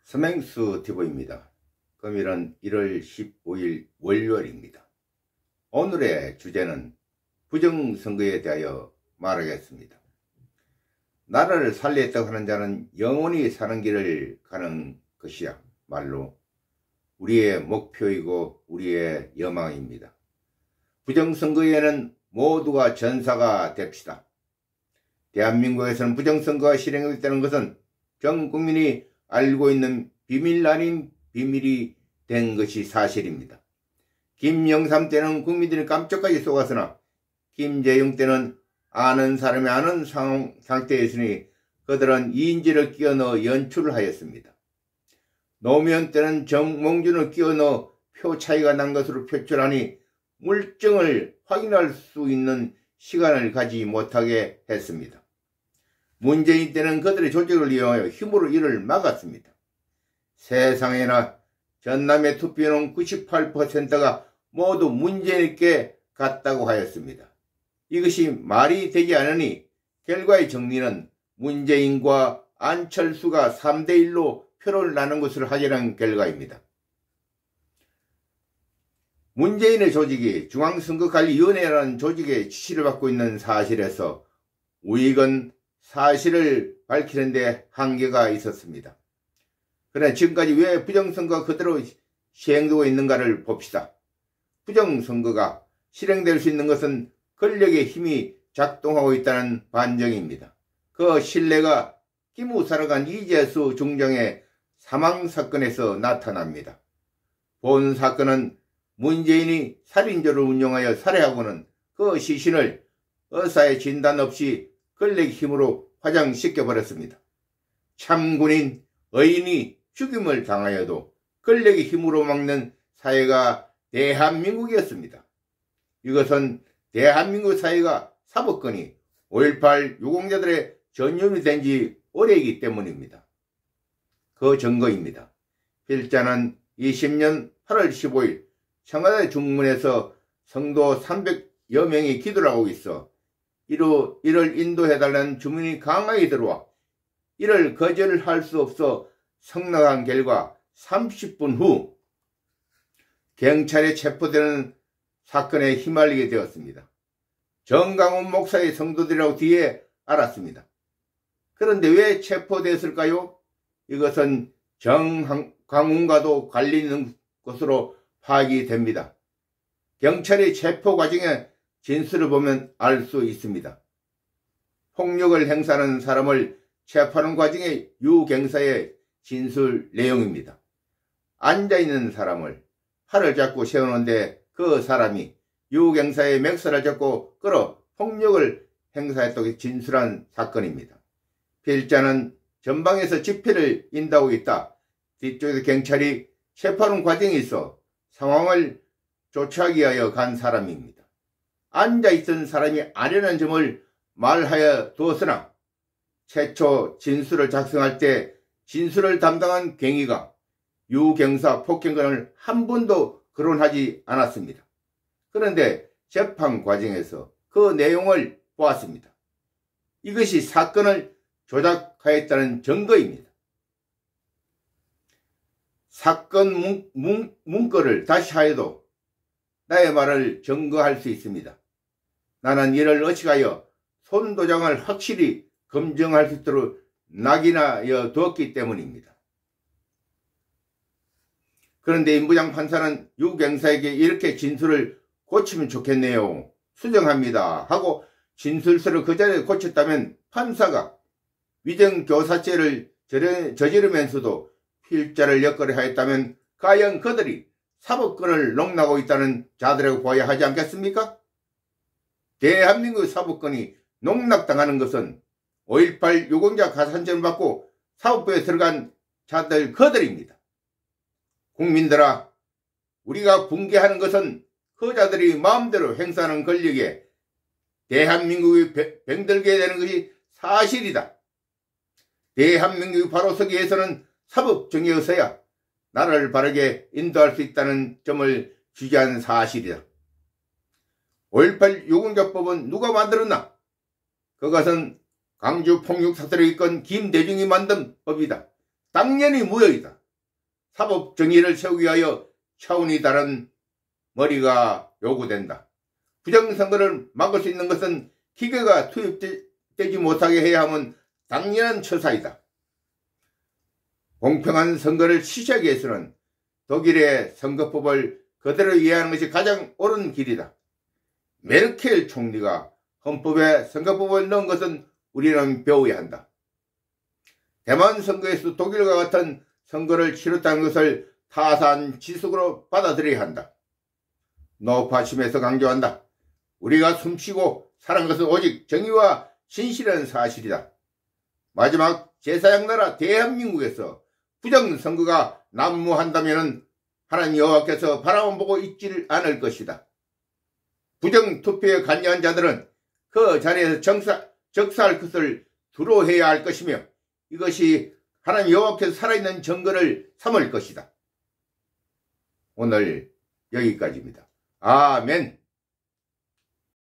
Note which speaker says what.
Speaker 1: 서맹수 TV입니다. 금일은 1월 15일 월요일입니다. 오늘의 주제는 부정선거에 대하여 말하겠습니다. 나라를 살리겠다고 하는 자는 영원히 사는 길을 가는 것이야 말로 우리의 목표이고 우리의 여망입니다. 부정선거에는 모두가 전사가 됩시다. 대한민국에서는 부정선거가 실행됐다는 것은 전 국민이 알고 있는 비밀 아닌 비밀이 된 것이 사실입니다. 김영삼 때는 국민들이 깜짝까지 속았으나 김재용 때는 아는 사람이 아는 상태였으니 그들은 이인지를 끼워넣어 연출을 하였습니다. 노무현 때는 정몽준을 끼워넣어 표 차이가 난 것으로 표출하니 물증을 확인할 수 있는 시간을 가지지 못하게 했습니다. 문재인 때는 그들의 조직을 이용하여 힘으로 이를 막았습니다. 세상에나 전남의 투표는 98%가 모두 문재인께 갔다고 하였습니다. 이것이 말이 되지 않으니 결과의 정리는 문재인과 안철수가 3대1로 표를 나눈 것을 확인한 결과입니다. 문재인의 조직이 중앙선거관리위원회라는 조직의 지시를 받고 있는 사실에서 우익은 사실을 밝히는 데 한계가 있었습니다. 그러나 지금까지 왜 부정선거가 그대로 시행되고 있는가를 봅시다. 부정선거가 실행될 수 있는 것은 권력의 힘이 작동하고 있다는 반증입니다. 그 신뢰가 기무사령관 이재수 중장의 사망사건에서 나타납니다. 본 사건은 문재인이 살인조를 운영하여 살해하고는 그 시신을 의사의 진단 없이 권력의 힘으로 화장시켜버렸습니다. 참군인, 의인이 죽임을 당하여도 권력의 힘으로 막는 사회가 대한민국이었습니다. 이것은 대한민국 사회가 사법권이 5.18 유공자들의 전념이 된 지 오래이기 때문입니다. 그 증거입니다. 필자는 20년 8월 15일 청와대 중문에서 성도 300여 명이 기도를 하고 있어 이를 인도해달라는 주문이 강하게 들어와 이를 거절할 수 없어 성낙한 결과 30분 후 경찰에 체포되는 사건에 휘말리게 되었습니다. 정강훈 목사의 성도들이라고 뒤에 알았습니다. 그런데 왜 체포됐을까요? 이것은 정강훈과도 관련 있는 것으로 파악이 됩니다. 경찰의 체포 과정에 진술을 보면 알 수 있습니다. 폭력을 행사하는 사람을 체포하는 과정의 유경사의 진술 내용입니다. 앉아있는 사람을 팔을 잡고 세우는데 그 사람이 유경사의 맥살을 잡고 끌어 폭력을 행사했다고 진술한 사건입니다. 필자는 전방에서 집회를 인도하고 있다. 뒤쪽에서 경찰이 체포하는 과정에 있어 상황을 조치하기 위하여 간 사람입니다. 앉아있던 사람이 아니라는 점을 말하여 두었으나 최초 진술을 작성할 때 진술을 담당한 경위가 유경사 폭행건을 한 번도 거론하지 않았습니다. 그런데 재판 과정에서 그 내용을 보았습니다. 이것이 사건을 조작하였다는 증거입니다. 사건 문건을 다시 하여도 나의 말을 증거할 수 있습니다. 나는 이를 의식하여 손도장을 확실히 검증할 수 있도록 낙인하여 두었기 때문입니다. 그런데 임부장 판사는 유경사에게 이렇게 진술을 고치면 좋겠네요. 수정합니다. 하고 진술서를 그 자리에 고쳤다면 판사가 위정교사죄를 저지르면서도 필자를 엮으려 하였다면 과연 그들이 사법권을 농락하고 있다는 자들에게 보아야 하지 않겠습니까? 대한민국 사법권이 농락당하는 것은 5.18 유공자 가산점을 받고 사법부에 들어간 자들 그들입니다. 국민들아, 우리가 붕괴하는 것은 그 자들이 마음대로 행사하는 권력에 대한민국이 병들게 되는 것이 사실이다. 대한민국이 바로 서기 위해서는 사법정의에서야 나라를 바르게 인도할 수 있다는 점을 주장한 사실이다. 5.18 유공자법은 누가 만들었나? 그것은 광주 폭력 사태를 이끈 김대중이 만든 법이다. 당연히 무효이다. 사법 정의를 세우기 위하여 차원이 다른 머리가 요구된다. 부정선거를 막을 수 있는 것은 기계가 투입되지 못하게 해야 하면 당연한 처사이다. 공평한 선거를 실시하기 위해서는 독일의 선거법을 그대로 이해하는 것이 가장 옳은 길이다. 메르켈 총리가 헌법에 선거법을 넣은 것은 우리는 배워야 한다. 대만 선거에서 독일과 같은 선거를 치렀다는 것을 타산지석으로 받아들여야 한다. 노파심에서 강조한다. 우리가 숨쉬고 살아간 것은 오직 정의와 진실한 사실이다. 마지막 제4양 나라 대한민국에서 부정선거가 난무한다면 하나님 여호와께서 바라만 보고 있지를 않을 것이다. 부정투표에 관여한 자들은 그 자리에서 적사할 것을 두려워해야 할 것이며 이것이 하나님 여호와께서 살아있는 증거를 삼을 것이다. 오늘 여기까지입니다. 아멘.